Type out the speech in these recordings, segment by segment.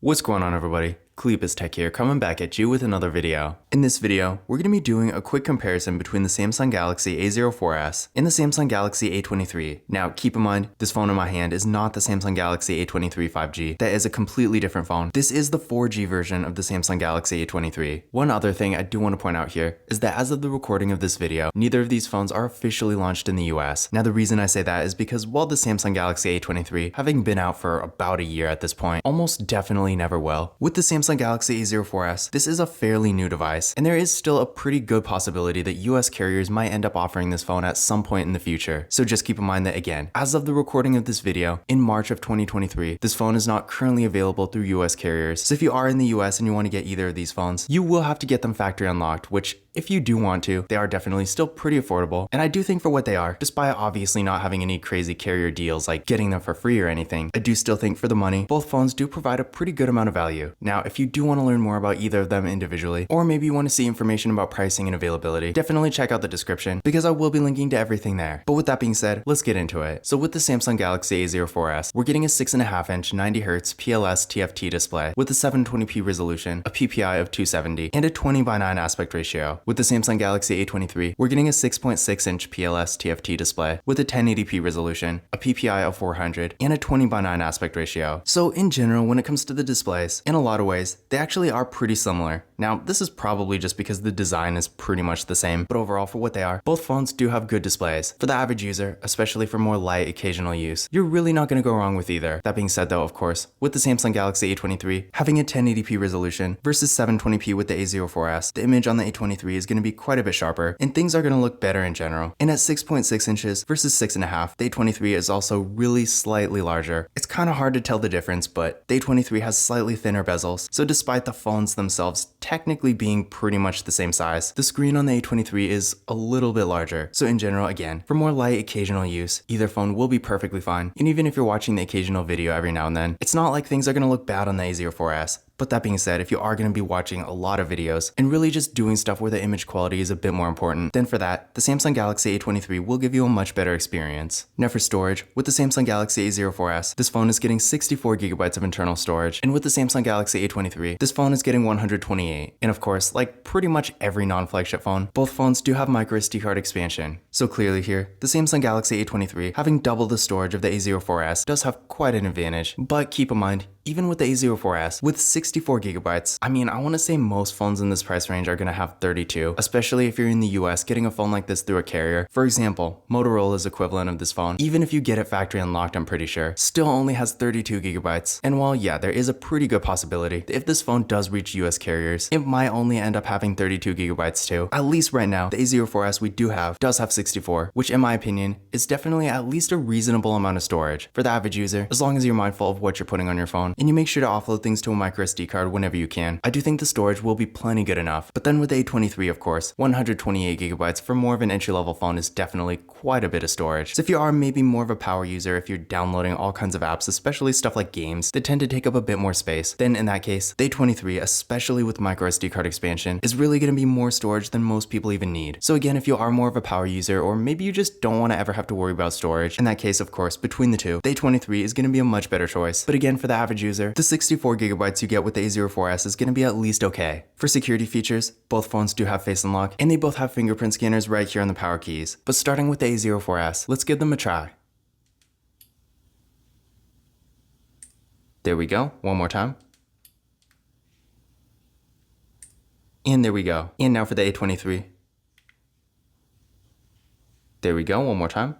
What's going on, everybody? Cleepus Tech here, coming back at you with another video. In this video, we're going to be doing a quick comparison between the Samsung Galaxy A04s and the Samsung Galaxy A23. Now, keep in mind, this phone in my hand is not the Samsung Galaxy A23 5G. That is a completely different phone. This is the 4G version of the Samsung Galaxy A23. One other thing I do want to point out here is that as of the recording of this video, neither of these phones are officially launched in the US. Now, the reason I say that is because while the Samsung Galaxy A23, having been out for about a year at this point, almost definitely never will. With the Samsung Galaxy A04s, this is a fairly new device, and there is still a pretty good possibility that US carriers might end up offering this phone at some point in the future. So just keep in mind that, again, as of the recording of this video, in March of 2023, this phone is not currently available through US carriers. So if you are in the US and you want to get either of these phones, you will have to get them factory unlocked, which, if you do want to, they are definitely still pretty affordable. And I do think for what they are, despite obviously not having any crazy carrier deals like getting them for free or anything, I do still think for the money, both phones do provide a pretty good amount of value. Now, if you do want to learn more about either of them individually, or maybe you want to see information about pricing and availability, definitely check out the description because I will be linking to everything there. But with that being said, let's get into it. So with the Samsung Galaxy A04s, we're getting a 6.5-inch 90Hz PLS TFT display with a 720p resolution, a PPI of 270, and a 20:9 aspect ratio. With the Samsung Galaxy A23, we're getting a 6.6-inch PLS TFT display with a 1080p resolution, a PPI of 400, and a 20:9 aspect ratio. So in general, when it comes to the displays, in a lot of ways, they actually are pretty similar. Now, this is probably just because the design is pretty much the same, but overall for what they are, both phones do have good displays. For the average user, especially for more light occasional use, you're really not going to go wrong with either. That being said though, of course, with the Samsung Galaxy A23 having a 1080p resolution versus 720p with the A04s, the image on the A23 is going to be quite a bit sharper, and things are going to look better in general. And at 6.6 inches versus 6.5, the A23 is also really slightly larger. It's kind of hard to tell the difference, but the A23 has slightly thinner bezels, so despite the phones themselves technically being pretty much the same size, the screen on the A23 is a little bit larger. So in general, again, for more light occasional use, either phone will be perfectly fine. And even if you're watching the occasional video every now and then, it's not like things are going to look bad on the A04s. But that being said, if you are going to be watching a lot of videos and really just doing stuff where the image quality is a bit more important, then for that, the Samsung Galaxy A23 will give you a much better experience. Now for storage, with the Samsung Galaxy A04s, this phone is getting 64GB of internal storage, and with the Samsung Galaxy A23, this phone is getting 128. And of course, like pretty much every non-flagship phone, both phones do have microSD card expansion. So clearly here, the Samsung Galaxy A23 having double the storage of the A04s does have quite an advantage. But keep in mind, even with the A04s, with 64GB, I mean, I want to say most phones in this price range are going to have 32, especially if you're in the US getting a phone like this through a carrier. For example, Motorola's equivalent of this phone, even if you get it factory unlocked, I'm pretty sure, still only has 32GB. And while yeah, there is a pretty good possibility that if this phone does reach US carriers, it might only end up having 32GB too. At least right now, the A04s we do have does have 64, which in my opinion is definitely at least a reasonable amount of storage for the average user, as long as you're mindful of what you're putting on your phone and you make sure to offload things to a microSD card whenever you can. I do think the storage will be plenty good enough. But then with the A23, of course, 128GB for more of an entry-level phone is definitely quite a bit of storage. So if you are maybe more of a power user, if you're downloading all kinds of apps, especially stuff like games that tend to take up a bit more space, then in that case, the A23, especially with microSD card expansion, is really going to be more storage than most people even need. So again, if you are more of a power user, or maybe you just don't want to ever have to worry about storage, in that case, of course, between the two, the A23 is going to be a much better choice. But again, for the average user, the 64GB you get with the A04s is going to be at least okay. For security features, both phones do have Face Unlock, and they both have fingerprint scanners right here on the power keys. But starting with the A04s, let's give them a try. There we go, one more time. And there we go. And now for the A23. There we go, one more time.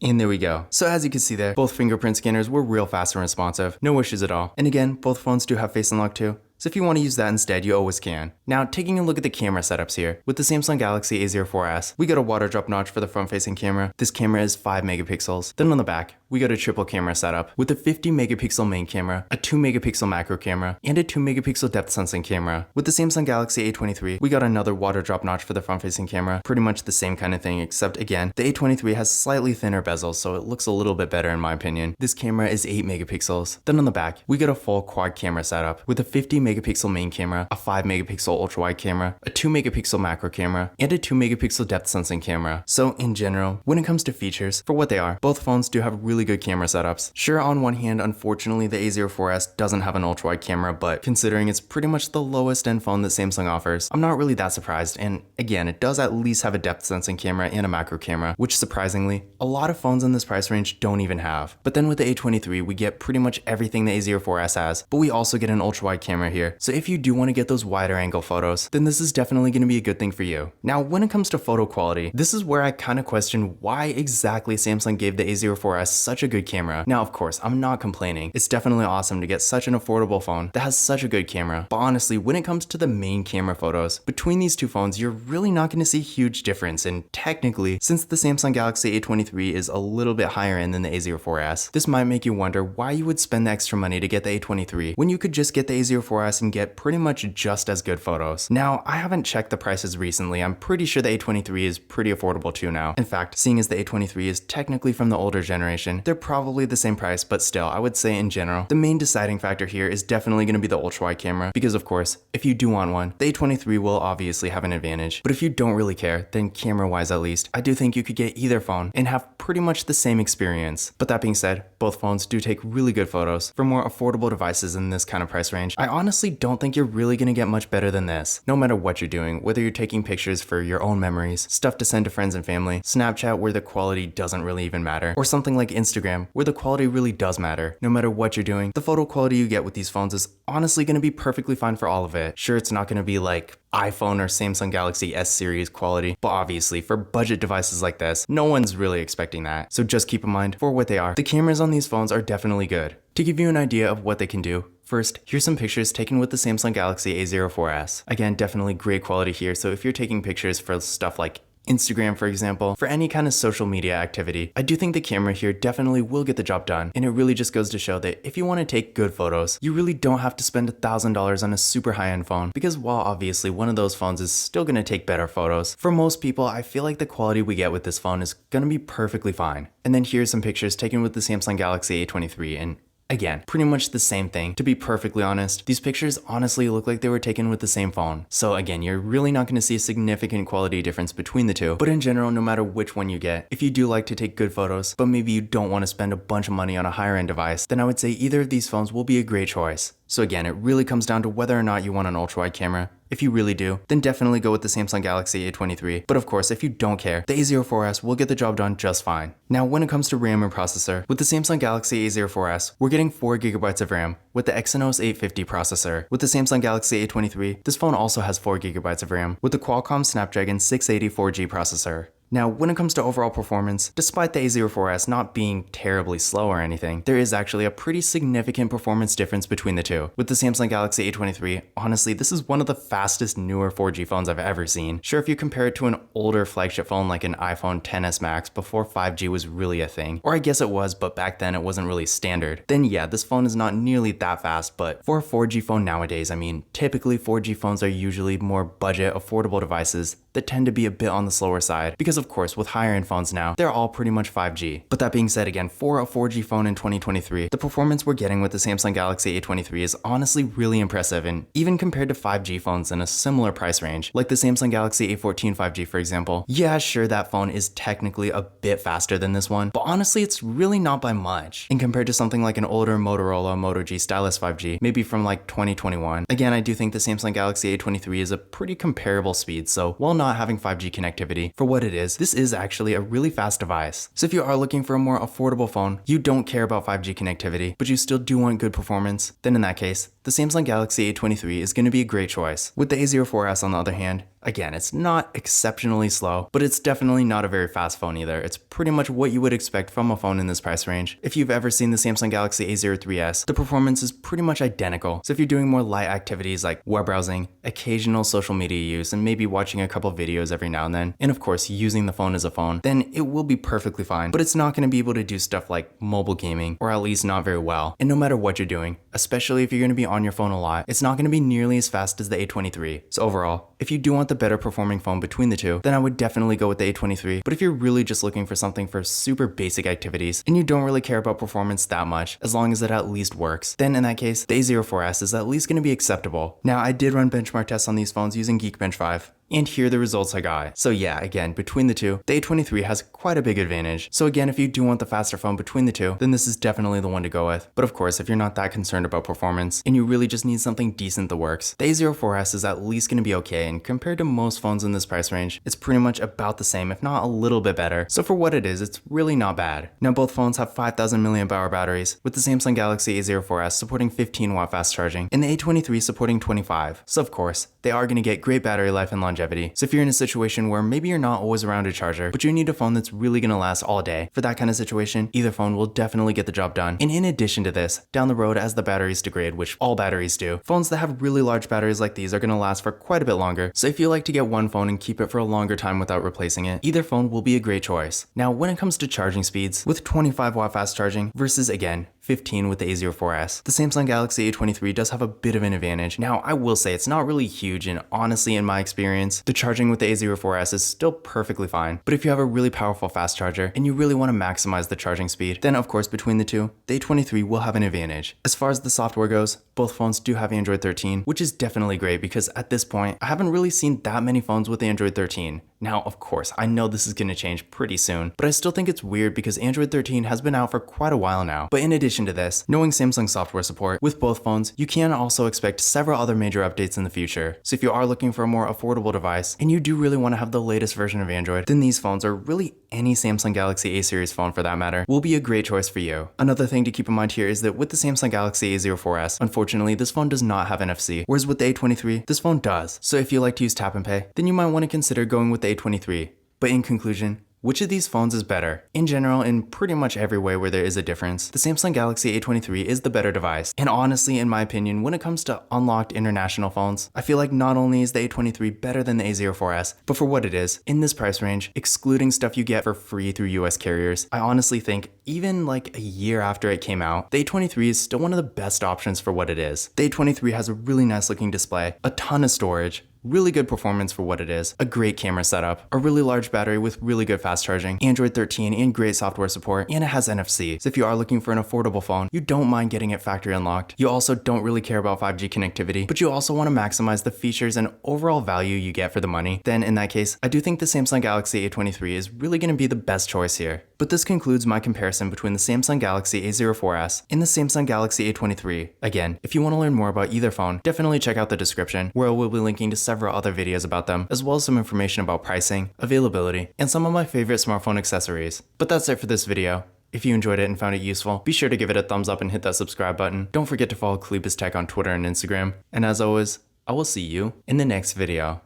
And there we go. So as you can see there, both fingerprint scanners were real fast and responsive. No issues at all. And again, both phones do have Face Unlock too. So if you want to use that instead, you always can. Now, taking a look at the camera setups here, with the Samsung Galaxy A04s, we got a water drop notch for the front-facing camera. This camera is 5 megapixels. Then on the back, we got a triple camera setup with a 50 megapixel main camera, a 2 megapixel macro camera, and a 2 megapixel depth sensing camera. With the Samsung Galaxy A23, we got another water drop notch for the front-facing camera, pretty much the same kind of thing, except again, the A23 has slightly thinner bezels, so it looks a little bit better in my opinion. This camera is 8 megapixels. Then on the back, we got a full quad camera setup with a 50 megapixel main camera, a 5 megapixel ultra wide camera, a 2 megapixel macro camera, and a 2 megapixel depth sensing camera. So in general, when it comes to features, for what they are, both phones do have really good camera setups. Sure, on one hand, unfortunately the A04s doesn't have an ultra wide camera, but considering it's pretty much the lowest end phone that Samsung offers, I'm not really that surprised. And again, it does at least have a depth sensing camera and a macro camera, which surprisingly, a lot of phones in this price range don't even have. But then with the A23, we get pretty much everything the A04s has, but we also get an ultra wide camera here. So if you do want to get those wider angle photos, then this is definitely going to be a good thing for you. Now, when it comes to photo quality, this is where I kind of question why exactly Samsung gave the A04s such a good camera. Now, of course, I'm not complaining. It's definitely awesome to get such an affordable phone that has such a good camera. But honestly, when it comes to the main camera photos, between these two phones, you're really not going to see a huge difference. And technically, since the Samsung Galaxy A23 is a little bit higher end than the A04s, this might make you wonder why you would spend the extra money to get the A23 when you could just get the A04s and get pretty much just as good photos. Now, I haven't checked the prices recently. I'm pretty sure the A23 is pretty affordable too now. In fact, seeing as the A23 is technically from the older generation, they're probably the same price, but still, I would say in general, the main deciding factor here is definitely going to be the ultra-wide camera, because of course, if you do want one, the A23 will obviously have an advantage. But if you don't really care, then camera-wise at least, I do think you could get either phone and have pretty much the same experience. But that being said, both phones do take really good photos. For more affordable devices in this kind of price range, I honestly don't think you're really going to get much better than this. No matter what you're doing, whether you're taking pictures for your own memories, stuff to send to friends and family, Snapchat where the quality doesn't really even matter, or something like Instagram where the quality really does matter. No matter what you're doing, the photo quality you get with these phones is honestly going to be perfectly fine for all of it. Sure, it's not going to be like iPhone or Samsung Galaxy S series quality, but obviously for budget devices like this, no one's really expecting that. So just keep in mind, for what they are, the cameras on these phones are definitely good. To give you an idea of what they can do, first, here's some pictures taken with the Samsung Galaxy A04s. Again, definitely great quality here, so if you're taking pictures for stuff like Instagram, for example, for any kind of social media activity, I do think the camera here definitely will get the job done. And it really just goes to show that if you want to take good photos, you really don't have to spend $1,000 on a super high-end phone, because while obviously one of those phones is still going to take better photos, for most people, I feel like the quality we get with this phone is going to be perfectly fine. And then here's some pictures taken with the Samsung Galaxy A23, and again, pretty much the same thing. To be perfectly honest, these pictures honestly look like they were taken with the same phone. So again, you're really not going to see a significant quality difference between the two. But in general, no matter which one you get, if you do like to take good photos, but maybe you don't want to spend a bunch of money on a higher end device, then I would say either of these phones will be a great choice. So again, it really comes down to whether or not you want an ultra-wide camera. If you really do, then definitely go with the Samsung Galaxy A23. But of course, if you don't care, the A04s will get the job done just fine. Now, when it comes to RAM and processor, with the Samsung Galaxy A04s, we're getting 4GB of RAM with the Exynos 850 processor. With the Samsung Galaxy A23, this phone also has 4GB of RAM with the Qualcomm Snapdragon 680 4G processor. Now, when it comes to overall performance, despite the A04s not being terribly slow or anything, there is actually a pretty significant performance difference between the two. With the Samsung Galaxy A23, honestly, this is one of the fastest newer 4G phones I've ever seen. Sure, if you compare it to an older flagship phone like an iPhone XS Max before 5G was really a thing, or I guess it was, but back then it wasn't really standard, then yeah, this phone is not nearly that fast, but for a 4G phone nowadays, I mean, typically 4G phones are usually more budget, affordable devices that tend to be a bit on the slower side, because of course, with higher end phones now, they're all pretty much 5G. But that being said, again, for a 4G phone in 2023, the performance we're getting with the Samsung Galaxy A23 is honestly really impressive, and even compared to 5G phones in a similar price range, like the Samsung Galaxy A14 5G for example, yeah, sure, that phone is technically a bit faster than this one, but honestly, it's really not by much. And compared to something like an older Motorola Moto G Stylus 5G, maybe from like 2021, again, I do think the Samsung Galaxy A23 is a pretty comparable speed, so while not having 5G connectivity, for what it is, this is actually a really fast device. So if you are looking for a more affordable phone, you don't care about 5G connectivity, but you still do want good performance, then in that case, the Samsung Galaxy A23 is going to be a great choice. With the A04s on the other hand, again, it's not exceptionally slow, but it's definitely not a very fast phone either. It's pretty much what you would expect from a phone in this price range. If you've ever seen the Samsung Galaxy A03s, the performance is pretty much identical. So if you're doing more light activities like web browsing, occasional social media use, and maybe watching a couple videos every now and then, and of course using the phone as a phone, then it will be perfectly fine. But it's not going to be able to do stuff like mobile gaming, or at least not very well. And no matter what you're doing, especially if you're going to be on your phone a lot, it's not going to be nearly as fast as the A23. So overall, if you do want the better performing phone between the two, then I would definitely go with the A23. But if you're really just looking for something for super basic activities and you don't really care about performance that much, as long as it at least works, then in that case, the A04s is at least going to be acceptable. Now, I did run benchmark tests on these phones using Geekbench 5. And here are the results I got. So yeah, again, between the two, the A23 has quite a big advantage. So again, if you do want the faster phone between the two, then this is definitely the one to go with. But of course, if you're not that concerned about performance and you really just need something decent that works, the A04s is at least going to be okay, and compared to most phones in this price range, it's pretty much about the same, if not a little bit better. So for what it is, it's really not bad. Now both phones have 5000 mAh batteries, with the Samsung Galaxy A04s supporting 15 watt fast charging and the A23 supporting 25. So of course, they are going to get great battery life and longevity. So if you're in a situation where maybe you're not always around a charger, but you need a phone that's really going to last all day, for that kind of situation, either phone will definitely get the job done. And in addition to this, down the road as the batteries degrade, which all batteries do, phones that have really large batteries like these are going to last for quite a bit longer. So if you like to get one phone and keep it for a longer time without replacing it, either phone will be a great choice. Now when it comes to charging speeds, with 25 watt fast charging versus again 15 with the A04s, the Samsung Galaxy A23 does have a bit of an advantage. Now I will say it's not really huge, and honestly in my experience, the charging with the A04s is still perfectly fine. But if you have a really powerful fast charger and you really want to maximize the charging speed, then of course between the two, the A23 will have an advantage. As far as the software goes, both phones do have Android 13, which is definitely great because at this point, I haven't really seen that many phones with Android 13. Now, of course, I know this is going to change pretty soon, but I still think it's weird because Android 13 has been out for quite a while now. But in addition to this, knowing Samsung software support with both phones, you can also expect several other major updates in the future. So if you are looking for a more affordable device and you do really want to have the latest version of Android, then these phones, or really any Samsung Galaxy A series phone for that matter, will be a great choice for you. Another thing to keep in mind here is that with the Samsung Galaxy A04s, unfortunately, this phone does not have NFC, whereas with the A23, this phone does. So if you like to use tap and pay, then you might want to consider going with the A23. But in conclusion, which of these phones is better? In general, in pretty much every way where there is a difference, the Samsung Galaxy A23 is the better device. And honestly, in my opinion, when it comes to unlocked international phones, I feel like not only is the A23 better than the A04s, but for what it is, in this price range, excluding stuff you get for free through US carriers, I honestly think even like a year after it came out, the A23 is still one of the best options for what it is. The A23 has a really nice looking display, a ton of storage, really good performance for what it is, a great camera setup, a really large battery with really good fast charging, Android 13 and great software support, and it has NFC. So if you are looking for an affordable phone, you don't mind getting it factory unlocked. You also don't really care about 5G connectivity, but you also want to maximize the features and overall value you get for the money, then in that case, I do think the Samsung Galaxy A23 is really going to be the best choice here. But this concludes my comparison between the Samsung Galaxy A04s and the Samsung Galaxy A23. Again, if you want to learn more about either phone, definitely check out the description, where I will be linking to several other videos about them, as well as some information about pricing, availability, and some of my favorite smartphone accessories. But that's it for this video. If you enjoyed it and found it useful, be sure to give it a thumbs up and hit that subscribe button. Don't forget to follow Kalibas Tech on Twitter and Instagram. And as always, I will see you in the next video.